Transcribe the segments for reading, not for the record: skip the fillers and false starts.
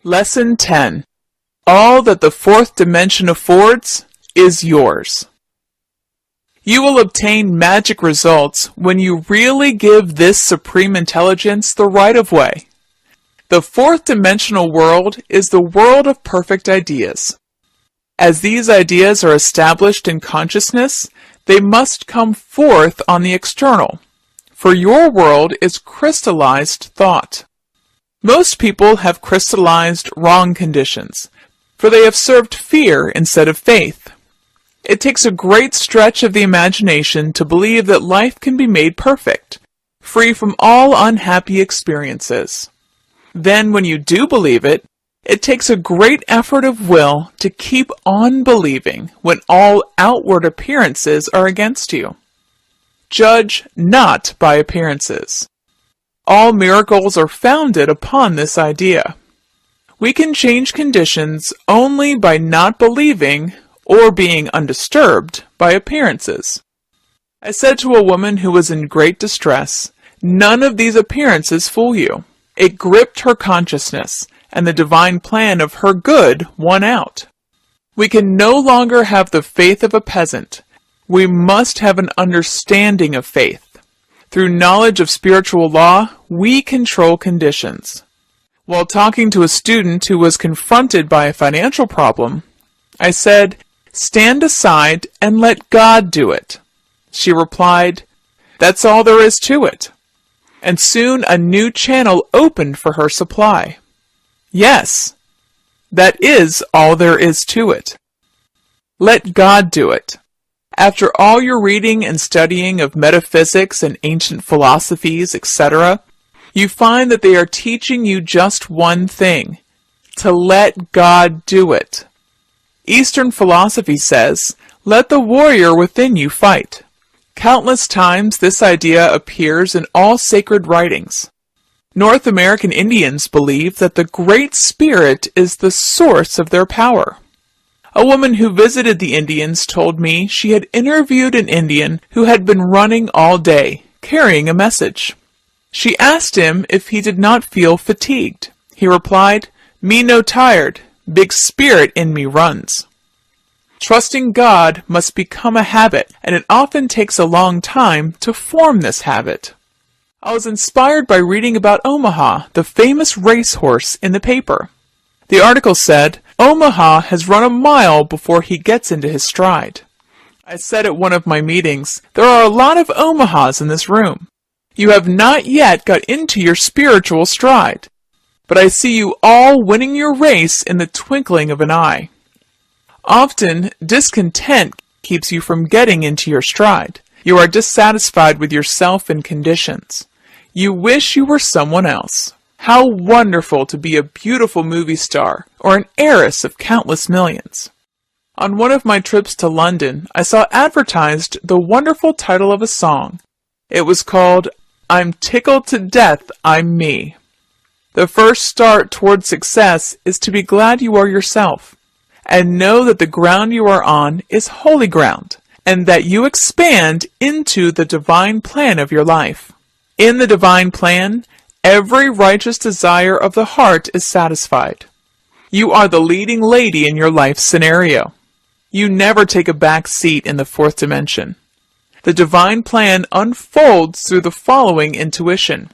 Lesson 10. All that the fourth dimension affords is yours. You will obtain magic results when you really give this supreme intelligence the right of way. The fourth dimensional world is the world of perfect ideas. As these ideas are established in consciousness, they must come forth on the external, for your world is crystallized thought. Most people have crystallized wrong conditions, for they have served fear instead of faith. It takes a great stretch of the imagination to believe that life can be made perfect, free from all unhappy experiences. Then when you do believe it, it takes a great effort of will to keep on believing when all outward appearances are against you. Judge not by appearances. All miracles are founded upon this idea. We can change conditions only by not believing or being undisturbed by appearances. I said to a woman who was in great distress, "None of these appearances fool you." It gripped her consciousness, and the divine plan of her good won out. We can no longer have the faith of a peasant. We must have an understanding of faith. Through knowledge of spiritual law, we control conditions. While talking to a student who was confronted by a financial problem, I said, "Stand aside and let God do it." She replied, "That's all there is to it." And soon a new channel opened for her supply. Yes, that is all there is to it. Let God do it. After all your reading and studying of metaphysics and ancient philosophies, etc., you find that they are teaching you just one thing: to let God do it. Eastern philosophy says, "Let the warrior within you fight." Countless times this idea appears in all sacred writings. North American Indians believe that the Great Spirit is the source of their power. A woman who visited the Indians told me she had interviewed an Indian who had been running all day, carrying a message. She asked him if he did not feel fatigued. He replied, "Me no tired, big spirit in me runs." Trusting God must become a habit, and it often takes a long time to form this habit. I was inspired by reading about Omaha, the famous racehorse, in the paper. The article said, "Omaha has run a mile before he gets into his stride." I said at one of my meetings, "There are a lot of Omahas in this room. You have not yet got into your spiritual stride, but I see you all winning your race in the twinkling of an eye." Often, discontent keeps you from getting into your stride. You are dissatisfied with yourself and conditions. You wish you were someone else. How wonderful to be a beautiful movie star or an heiress of countless millions. On one of my trips to London, I saw advertised the wonderful title of a song. It was called, "I'm Tickled to Death, I'm Me." The first start toward success is to be glad you are yourself, and know that the ground you are on is holy ground, and that you expand into the divine plan of your life. In the divine plan, every righteous desire of the heart is satisfied. You are the leading lady in your life scenario. You never take a back seat in the fourth dimension. The divine plan unfolds through the following intuition.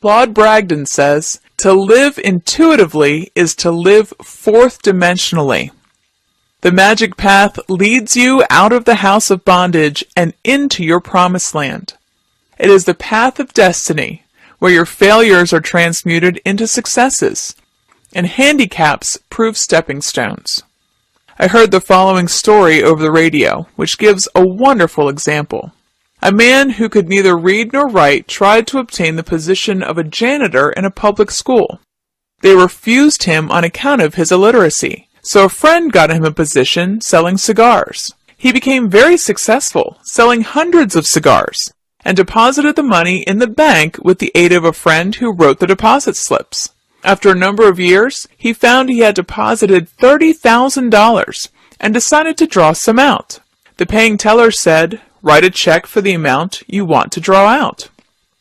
Claude Bragdon says, "To live intuitively is to live fourth dimensionally." The magic path leads you out of the house of bondage and into your promised land. It is the path of destiny, where your failures are transmuted into successes, and handicaps prove stepping stones. I heard the following story over the radio, which gives a wonderful example. A man who could neither read nor write tried to obtain the position of a janitor in a public school. They refused him on account of his illiteracy, so a friend got him a position selling cigars. He became very successful, selling hundreds of cigars, and deposited the money in the bank with the aid of a friend who wrote the deposit slips. After a number of years, he found he had deposited $30,000 and decided to draw some out. The paying teller said, "Write a check for the amount you want to draw out."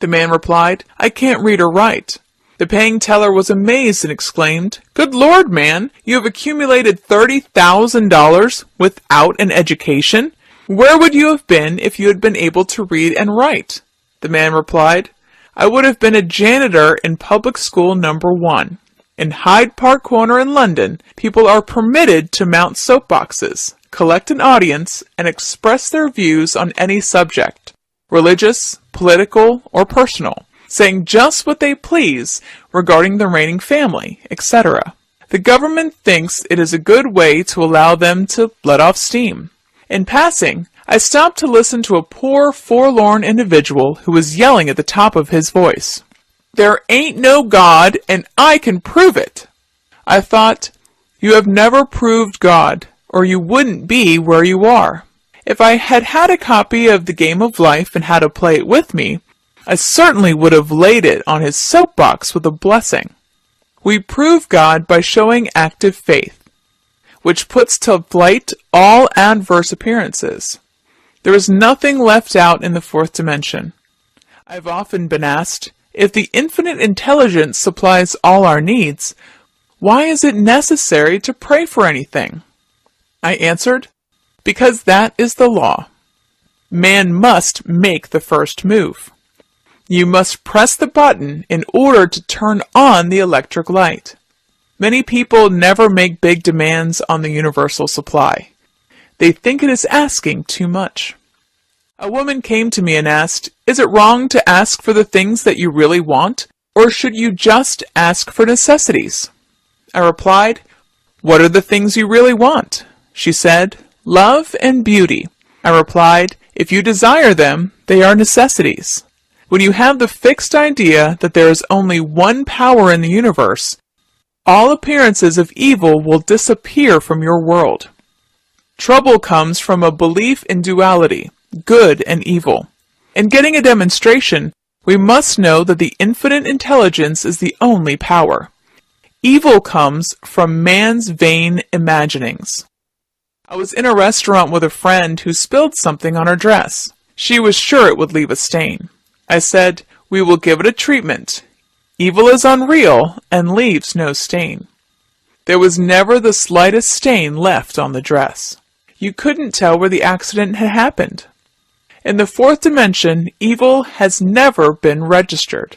The man replied, "I can't read or write." The paying teller was amazed and exclaimed, "Good Lord, man, you have accumulated $30,000 without an education? Where would you have been if you had been able to read and write?" The man replied, "I would have been a janitor in public school number 1. In Hyde Park Corner in London, people are permitted to mount soapboxes, collect an audience, and express their views on any subject, religious, political, or personal, saying just what they please regarding the reigning family, etc. The government thinks it is a good way to allow them to let off steam. In passing, I stopped to listen to a poor, forlorn individual who was yelling at the top of his voice, 'There ain't no God, and I can prove it!' I thought, you have never proved God, or you wouldn't be where you are. If I had had a copy of The Game of Life and how to play it with me, I certainly would have laid it on his soapbox with a blessing. We prove God by showing active faith, which puts to flight all adverse appearances. There is nothing left out in the fourth dimension. I've often been asked, if the infinite intelligence supplies all our needs, why is it necessary to pray for anything? I answered, because that is the law. Man must make the first move. You must press the button in order to turn on the electric light. Many people never make big demands on the universal supply. They think it is asking too much. A woman came to me and asked, "Is it wrong to ask for the things that you really want, or should you just ask for necessities?" I replied, "What are the things you really want?" She said, "Love and beauty." I replied, "If you desire them, they are necessities." When you have the fixed idea that there is only one power in the universe, all appearances of evil will disappear from your world. Trouble comes from a belief in duality, good and evil. In getting a demonstration, we must know that the infinite intelligence is the only power. Evil comes from man's vain imaginings. I was in a restaurant with a friend who spilled something on her dress. She was sure it would leave a stain. I said, "We will give it a treatment. Evil is unreal and leaves no stain." There was never the slightest stain left on the dress. You couldn't tell where the accident had happened. In the fourth dimension, evil has never been registered.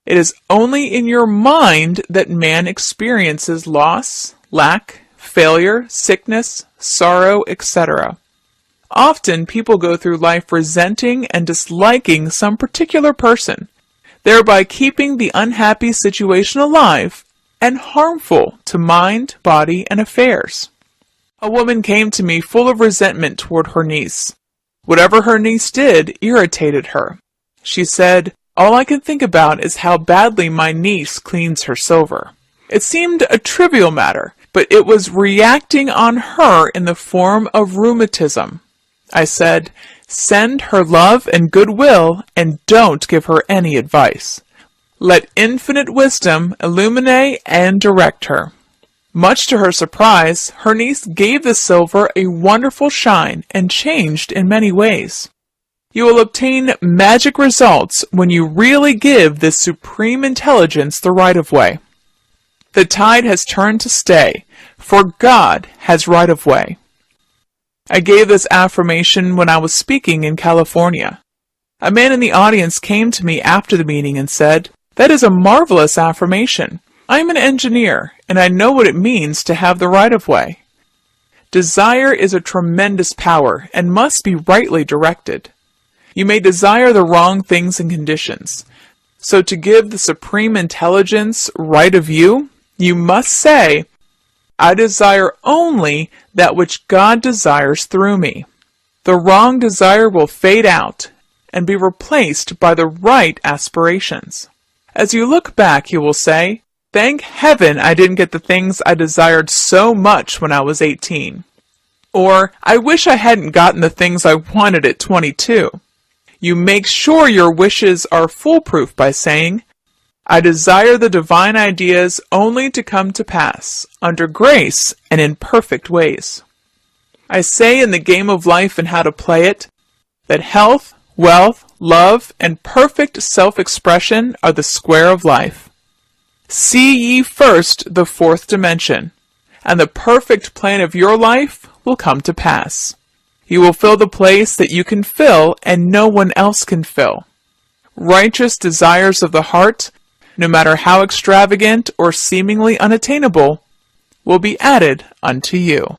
It is only in your mind that man experiences loss, lack, failure, sickness, sorrow, etc. Often people go through life resenting and disliking some particular person, thereby keeping the unhappy situation alive and harmful to mind, body, and affairs. A woman came to me full of resentment toward her niece. Whatever her niece did irritated her. She said, "All I can think about is how badly my niece cleans her silver." It seemed a trivial matter, but it was reacting on her in the form of rheumatism. I said, "Send her love and goodwill and don't give her any advice. Let infinite wisdom illuminate and direct her." Much to her surprise, her niece gave the silver a wonderful shine and changed in many ways. You will obtain magic results when you really give this supreme intelligence the right-of-way. The tide has turned to stay, for God has right-of-way. I gave this affirmation when I was speaking in California. A man in the audience came to me after the meeting and said, "That is a marvelous affirmation. I am an engineer, and I know what it means to have the right-of-way." Desire is a tremendous power and must be rightly directed. You may desire the wrong things and conditions. So to give the supreme intelligence right of you, you must say, "I desire only that which God desires through me." The wrong desire will fade out and be replaced by the right aspirations. As you look back, you will say, "Thank heaven I didn't get the things I desired so much when I was 18. Or, "I wish I hadn't gotten the things I wanted at 22. You make sure your wishes are foolproof by saying, "I desire the divine ideas only to come to pass, under grace and in perfect ways." I say in The Game of Life and How to Play It, that health, wealth, love, and perfect self-expression are the square of life. See ye first the fourth dimension, and the perfect plan of your life will come to pass. You will fill the place that you can fill and no one else can fill. Righteous desires of the heart, no matter how extravagant or seemingly unattainable, will be added unto you.